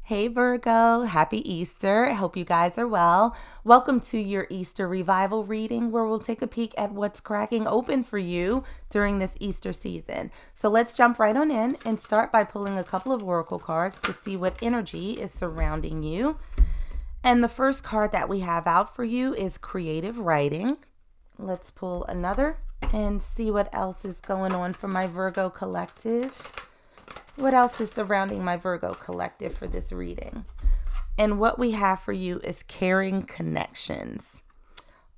Hey Virgo, happy Easter. I hope you guys are well. Welcome to your Easter revival reading where we'll take a peek at what's cracking open for you during this Easter season. So let's jump right on in and start by pulling a couple of oracle cards to see what energy is surrounding you. And the first card that we have out for you is creative writing. Let's pull another and see what else is going on for my Virgo collective. What else is surrounding my Virgo collective for this reading? And what we have for you is caring connections.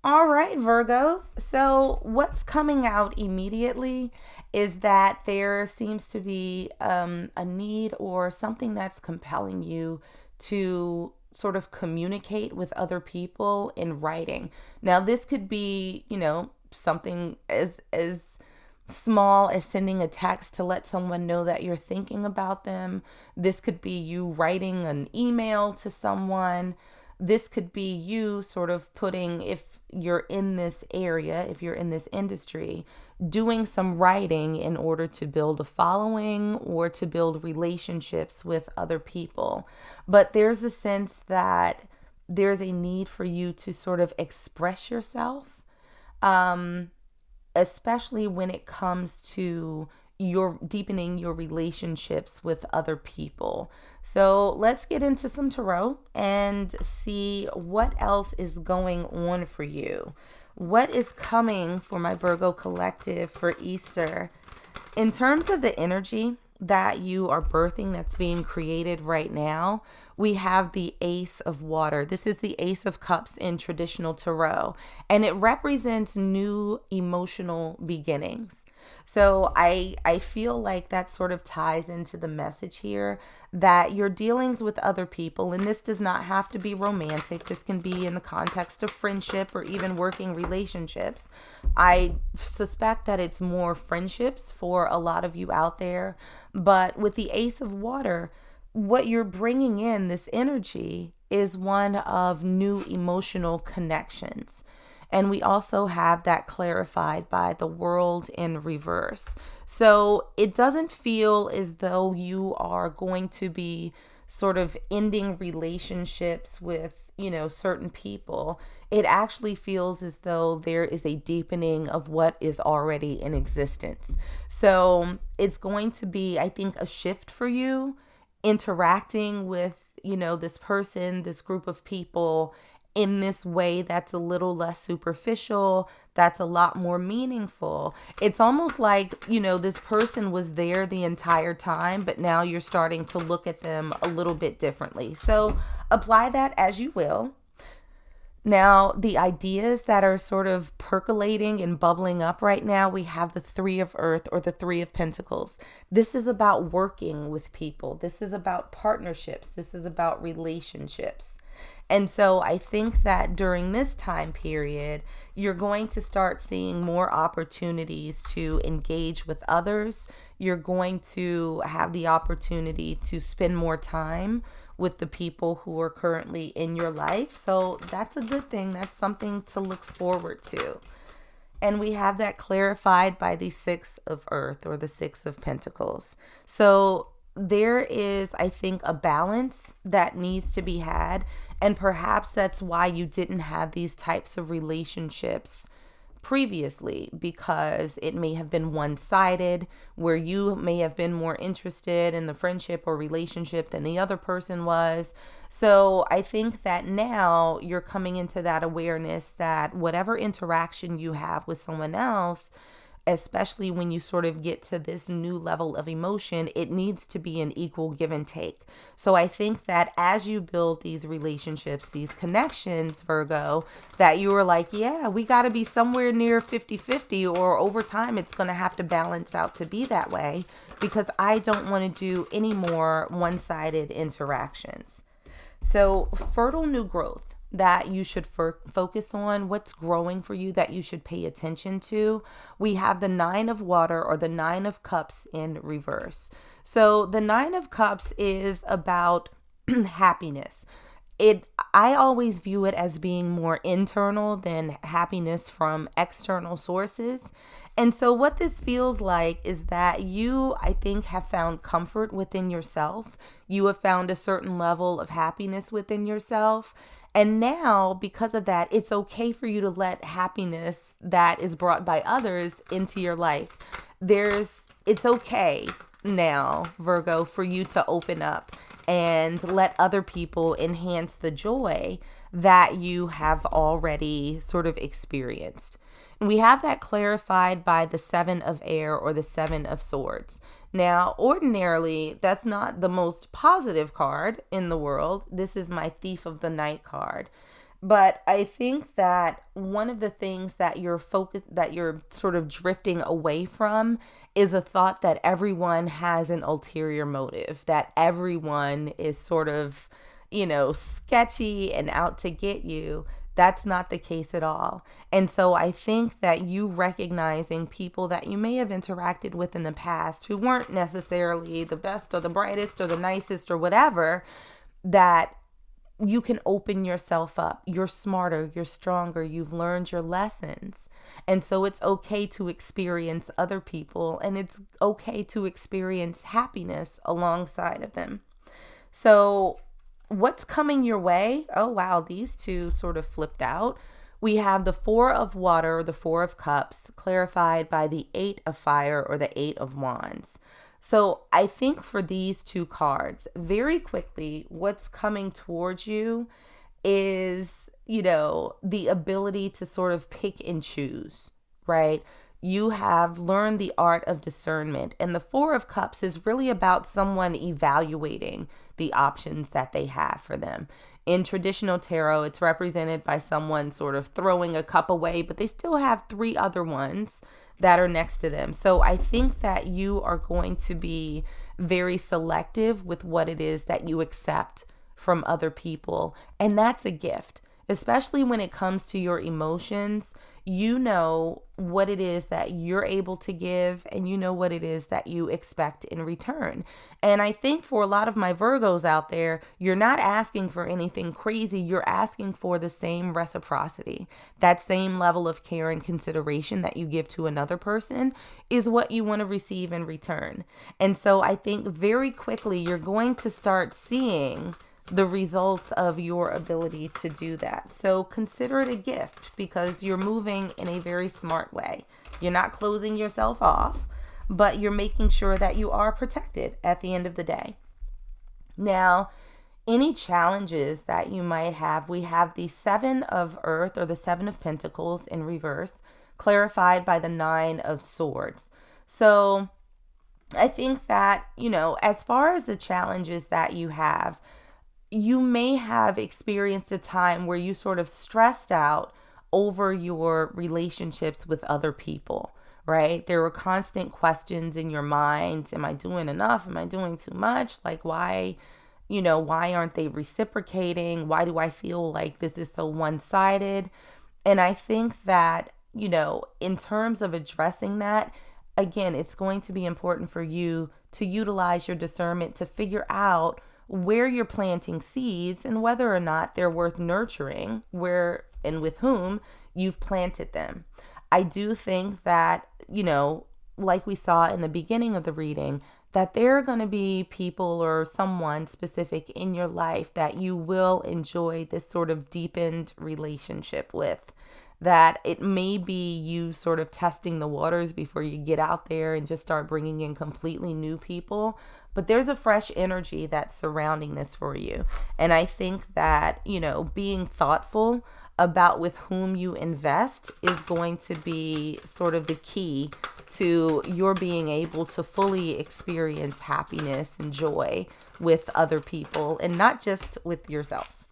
All right, Virgos. So what's coming out immediately is that there seems to be a need or something that's compelling you to sort of communicate with other people in writing. Now, this could be, something as small as sending a text to let someone know that you're thinking about them. This could be you writing an email to someone. This could be you sort of putting, if you're in this area, if you're in this industry, doing some writing in order to build a following or to build relationships with other people. But there's a sense that there's a need for you to sort of express yourself. Especially when it comes to your deepening your relationships with other people. So let's get into some tarot and see what else is going on for you. What is coming for my Virgo collective for Easter? In terms of the energy that you are birthing that's being created right now, we have the Ace of Water. This is the Ace of Cups in traditional tarot, and it represents new emotional beginnings. So I feel like that sort of ties into the message here that your dealings with other people, and this does not have to be romantic. This can be in the context of friendship or even working relationships. I suspect that it's more friendships for a lot of you out there. But with the Ace of Water, what you're bringing in, this energy, is one of new emotional connections. And we also have that clarified by the World in reverse. So it doesn't feel as though you are going to be sort of ending relationships with, certain people. It actually feels as though there is a deepening of what is already in existence. So it's going to be, I think, a shift for you interacting with, this person, this group of people in this way that's a little less superficial, that's a lot more meaningful. It's almost like, this person was there the entire time, but now you're starting to look at them a little bit differently. So apply that as you will. Now, the ideas that are sort of percolating and bubbling up right now, we have the Three of Earth or the Three of Pentacles. This is about working with people. This is about partnerships. This is about relationships. And so I think that during this time period, you're going to start seeing more opportunities to engage with others. You're going to have the opportunity to spend more time with the people who are currently in your life. So that's a good thing. That's something to look forward to. And we have that clarified by the Six of Earth or the Six of Pentacles. So there is, I think, a balance that needs to be had. And perhaps that's why you didn't have these types of relationships previously, because it may have been one-sided, where you may have been more interested in the friendship or relationship than the other person was. So I think that now you're coming into that awareness that whatever interaction you have with someone else, especially when you sort of get to this new level of emotion, it needs to be an equal give and take. So I think that as you build these relationships, these connections, Virgo, that you were like, yeah, we got to be somewhere near 50-50, or over time it's going to have to balance out to be that way, because I don't want to do any more one-sided interactions. So fertile new growth that you should focus on, what's growing for you that you should pay attention to. We have the Nine of Water or the Nine of Cups in reverse. So the Nine of Cups is about happiness. I always view it as being more internal than happiness from external sources. And so what this feels like is that you, I think, have found comfort within yourself. You have found a certain level of happiness within yourself. And now, because of that, it's okay for you to let happiness that is brought by others into your life. It's okay now, Virgo, for you to open up and let other people enhance the joy that you have already sort of experienced. And we have that clarified by the Seven of Air or the Seven of Swords. Now, ordinarily, that's not the most positive card in the world. This is my Thief of the Night card. But I think that one of the things that you're sort of drifting away from is a thought that everyone has an ulterior motive, that everyone is sort of, sketchy and out to get you. That's not the case at all. And so I think that you recognizing people that you may have interacted with in the past who weren't necessarily the best or the brightest or the nicest or whatever, that you can open yourself up. You're smarter, you're stronger, you've learned your lessons. And so it's okay to experience other people, and it's okay to experience happiness alongside of them. So what's coming your way? Oh, wow, these two sort of flipped out. We have the Four of Water, the Four of Cups, clarified by the Eight of Fire or the Eight of Wands. So I think for these two cards, very quickly, what's coming towards you is, the ability to sort of pick and choose, right? You have learned the art of discernment. And the Four of Cups is really about someone evaluating the options that they have for them. In traditional tarot, it's represented by someone sort of throwing a cup away, but they still have three other ones that are next to them. So I think that you are going to be very selective with what it is that you accept from other people. And that's a gift, especially when it comes to your emotions. You know what it is that you're able to give, and you know what it is that you expect in return. And I think for a lot of my Virgos out there, you're not asking for anything crazy. You're asking for the same reciprocity. That same level of care and consideration that you give to another person is what you want to receive in return. And so I think very quickly you're going to start seeing the results of your ability to do that. So consider it a gift, because you're moving in a very smart way. You're not closing yourself off, but you're making sure that you are protected at the end of the day. Now, any challenges that you might have, we have the Seven of Earth or the Seven of Pentacles in reverse, clarified by the Nine of Swords. So I think that, as far as the challenges that you have, you may have experienced a time where you sort of stressed out over your relationships with other people, right? There were constant questions in your mind. Am I doing enough? Am I doing too much? Like, why aren't they reciprocating? Why do I feel like this is so one-sided? And I think that, in terms of addressing that, again, it's going to be important for you to utilize your discernment to figure out where you're planting seeds and whether or not they're worth nurturing, where and with whom you've planted them. I do think that, like we saw in the beginning of the reading, that there are going to be people or someone specific in your life that you will enjoy this sort of deepened relationship with. That it may be you sort of testing the waters before you get out there and just start bringing in completely new people. But there's a fresh energy that's surrounding this for you. And I think that, being thoughtful about with whom you invest is going to be sort of the key to your being able to fully experience happiness and joy with other people and not just with yourself.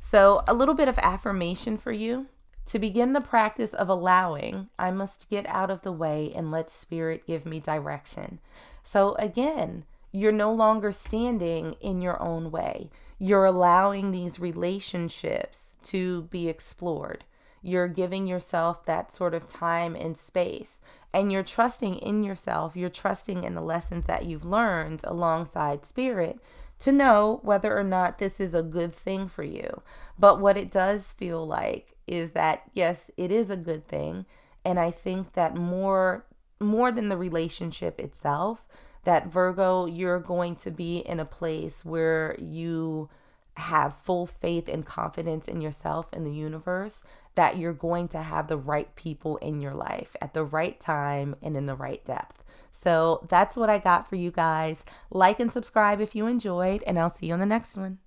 So a little bit of affirmation for you. To begin the practice of allowing, I must get out of the way and let Spirit give me direction. So again, you're no longer standing in your own way. You're allowing these relationships to be explored. You're giving yourself that sort of time and space, and you're trusting in yourself. You're trusting in the lessons that you've learned alongside spirit to know whether or not this is a good thing for you. But what it does feel like is that, yes, it is a good thing. And I think that more than the relationship itself, that Virgo, you're going to be in a place where you have full faith and confidence in yourself and the universe, that you're going to have the right people in your life at the right time and in the right depth. So that's what I got for you guys. Like and subscribe if you enjoyed, and I'll see you on the next one.